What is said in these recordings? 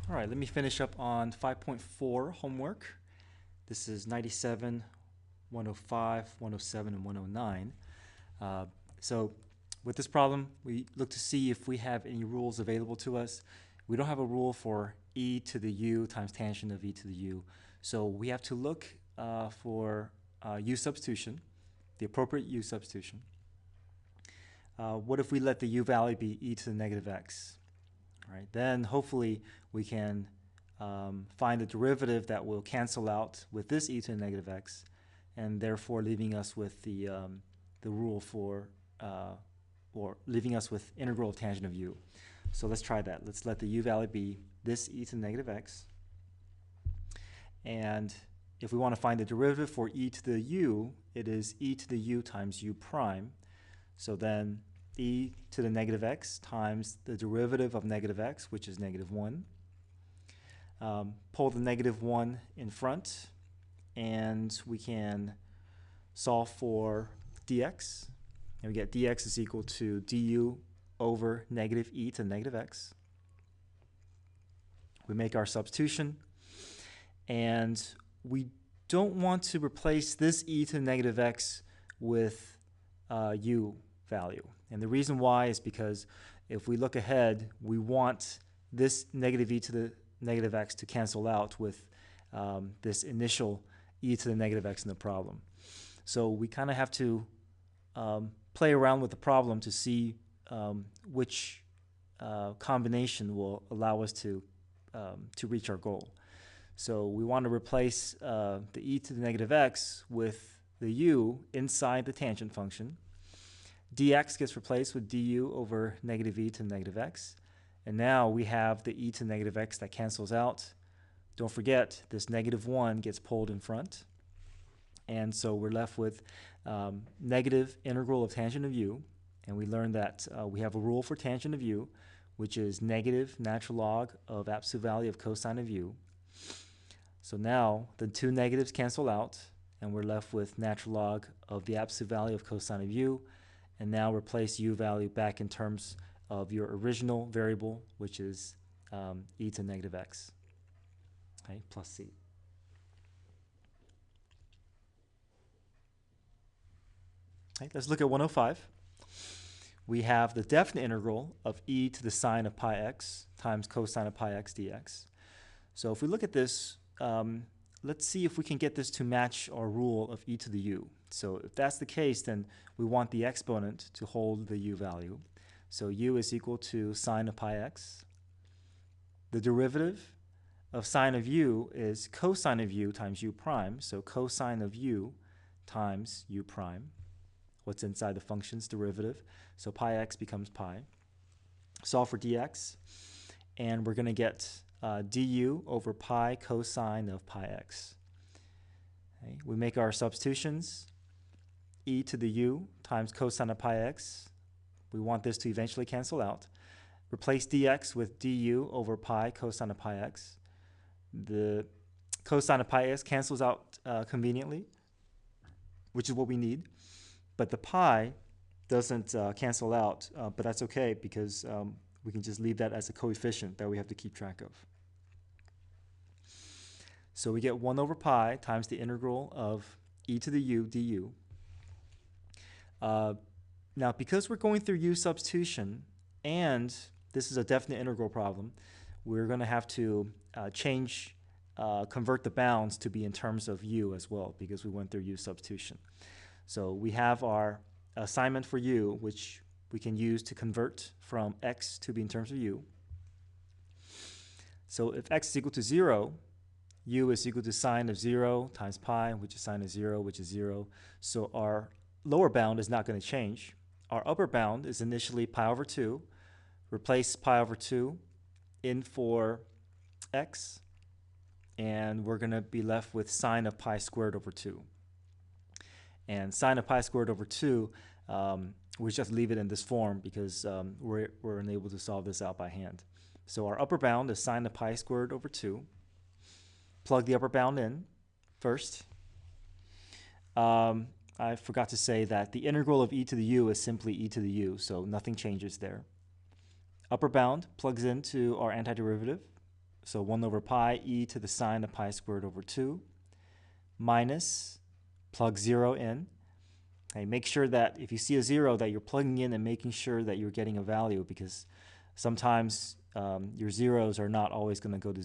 All right, let me finish up on 5.4 homework. This is 97, 105, 107, and 109. So with this problem, we look to see if we have any rules available to us. We don't have a rule for e to the u times tangent of e to the u. So we have to look for u substitution, the appropriate u substitution. What if we let the u value be e to the negative x? All right, then hopefully we can find a derivative that will cancel out with this e to the negative x, and therefore leaving us with the rule for, or leaving us with integral of tangent of u. So let's try that. Let's let the u value be this e to the negative x. And if we want to find the derivative for e to the u, it is e to the u times u prime. So then e to the negative x times the derivative of negative x, which is negative 1. Pull the negative 1 in front, and we can solve for dx. And we get dx is equal to du over negative e to the negative x. We make our substitution, and we don't want to replace this e to the negative x with u value. And the reason why is because if we look ahead, we want this negative e to the negative x to cancel out with this initial e to the negative x in the problem. So we kind of have to play around with the problem to see which combination will allow us to reach our goal. So we want to replace the e to the negative x with the u inside the tangent function. Dx gets replaced with du over negative e to the negative x. And now we have the e to the negative x that cancels out. Don't forget, this negative 1 gets pulled in front. And so we're left with negative integral of tangent of u. And we learned that we have a rule for tangent of u, which is negative natural log of absolute value of cosine of u. So now the two negatives cancel out, and we're left with natural log of the absolute value of cosine of u. And now replace u value back in terms of your original variable, which is e to negative x, okay, plus c. Okay, let's look at 105. We have the definite integral of e to the sine of pi x times cosine of pi x dx. So if we look at this, let's see if we can get this to match our rule of e to the u. So if that's the case, then we want the exponent to hold the u value. So u is equal to sine of pi x. The derivative of sine of u is cosine of u times u prime. So cosine of u times u prime. What's inside the function's derivative? So pi x becomes pi. Solve for dx, and we're going to get du over pi cosine of pi x. Okay. We make our substitutions. E to the u times cosine of pi x. We want this to eventually cancel out. Replace dx with du over pi cosine of pi x. The cosine of pi x cancels out conveniently, which is what we need. But the pi doesn't cancel out, but that's okay because we can just leave that as a coefficient that we have to keep track of. So we get 1 over pi times the integral of e to the u du. Now, because we're going through u substitution, and this is a definite integral problem, we're going to have to convert the bounds to be in terms of u as well, because we went through u substitution. So we have our assignment for u, which we can use to convert from x to be in terms of u. So if x is equal to 0, u is equal to sine of 0 times pi, which is sine of 0, which is 0. So our lower bound is not going to change. Our upper bound is initially pi over 2. Replace pi over 2 in for x, and we're going to be left with sine of pi squared over 2. And sine of pi squared over 2, we just leave it in this form because we're unable to solve this out by hand. So our upper bound is sine of pi squared over 2. Plug the upper bound in first. I forgot to say that the integral of e to the u is simply e to the u, so nothing changes there. Upper bound plugs into our antiderivative, So 1 over pi e to the sine of pi squared over 2 minus, plug 0 in. Okay, make sure that if you see a 0 that you're plugging in and making sure that you're getting a value, because sometimes your zeros are not always going to go to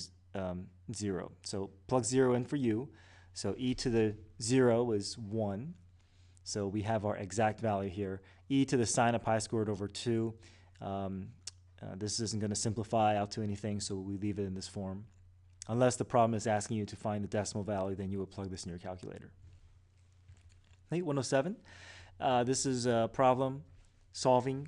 0. So plug 0 in for u. So e to the 0 is 1. So we have our exact value here. E to the sine of pi squared over 2. This isn't going to simplify out to anything, so we leave it in this form. Unless the problem is asking you to find the decimal value, then you would plug this in your calculator. 107. This is a problem solving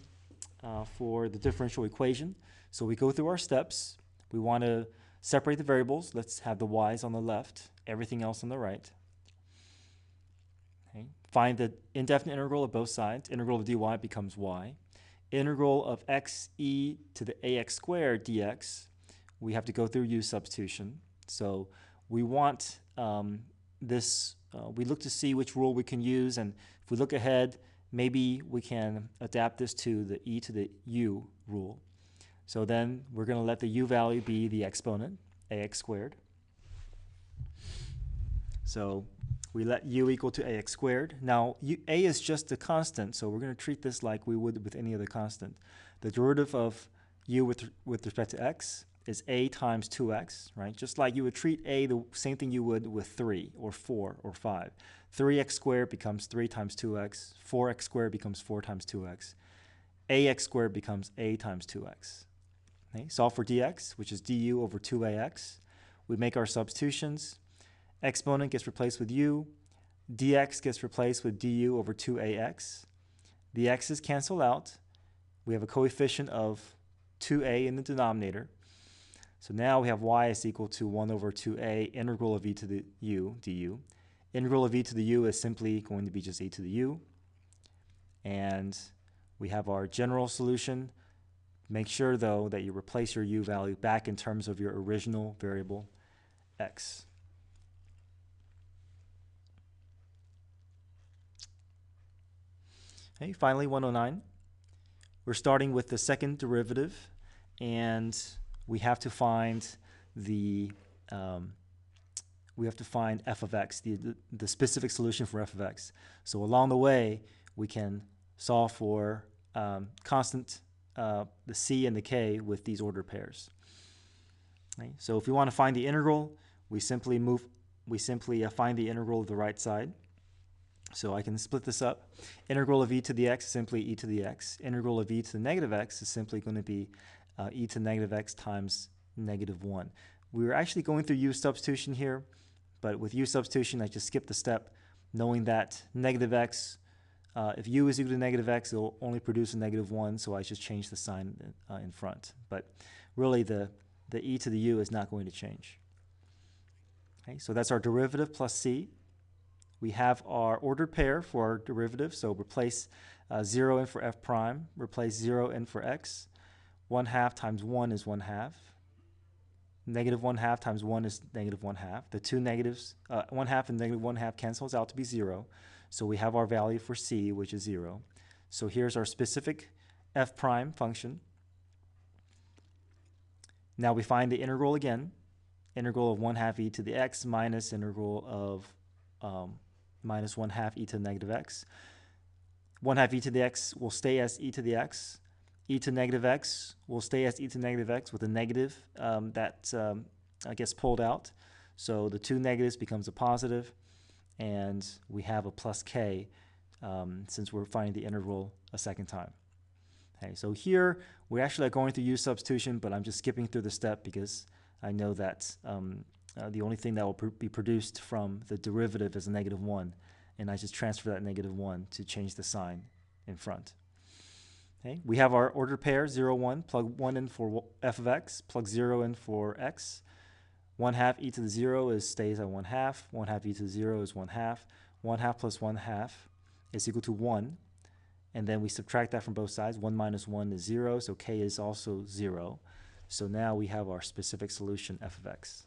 for the differential equation. So we go through our steps. We want to separate the variables. Let's have the y's on the left, everything else on the right. Okay. Find the indefinite integral of both sides. Integral of dy becomes y. Integral of x e to the ax squared dx, we have to go through u substitution. So we want this, we look to see which rule we can use, and if we look ahead, maybe we can adapt this to the e to the u rule. So then we're going to let the u value be the exponent, ax squared. So we let u equal to ax squared. Now, a is just a constant, so we're going to treat this like we would with any other constant. The derivative of u with respect to x is a times 2x, right? Just like you would treat a the same thing you would with 3 or 4 or 5. 3x squared becomes 3 times 2x. 4x squared becomes 4 times 2x. Ax squared becomes a times 2x. Okay? Solve for dx, which is du over 2ax. We make our substitutions. Exponent gets replaced with u. Dx gets replaced with du over 2ax. The x's cancel out. We have a coefficient of 2a in the denominator. So now we have y is equal to 1 over 2a integral of e to the u du. Integral of e to the u is simply going to be just e to the u. And we have our general solution. Make sure, though, that you replace your u value back in terms of your original variable x. Okay, finally, 109. We're starting with the second derivative, and we have to find the f of x, the specific solution for f of x. So along the way, we can solve for constant the c and the k with these ordered pairs. Okay, so if we want to find the integral, we simply find the integral of the right side. So I can split this up. Integral of e to the x is simply e to the x. Integral of e to the negative x is simply going to be e to negative x times negative 1. We were actually going through u substitution here, but with u substitution, I just skipped the step, knowing that negative x, if u is equal to negative x, it will only produce a negative 1, so I just change the sign in front. But really, the e to the u is not going to change. Okay, so that's our derivative plus c. We have our ordered pair for our derivative, so replace 0 in for f prime, replace 0 in for x. 1/2 times 1 is 1/2. Negative 1/2 times 1 is negative 1/2. The two negatives, 1/2 and negative 1/2 cancels out to be 0. So we have our value for c, which is 0. So here's our specific f prime function. Now we find the integral again. Integral of 1/2 e to the x minus integral of minus 1/2 e to the negative x. 1/2 e to the x will stay as e to the x. E to negative x will stay as e to negative x with a negative that gets pulled out. So the two negatives becomes a positive, and we have a plus k since we're finding the integral a second time. Okay, so here we actually are going through u substitution, but I'm just skipping through the step because I know that the only thing that will be produced from the derivative is a negative 1, and I just transfer that negative 1 to change the sign in front. Okay, we have our ordered pair, 0, 1. Plug 1 in for f of x, plug 0 in for x. 1/2 e to the 0 stays at 1/2. 1/2 e to the 0 is 1/2. 1/2 plus 1/2 is equal to 1. And then we subtract that from both sides. 1 minus 1 is 0, so k is also 0. So now we have our specific solution f of x.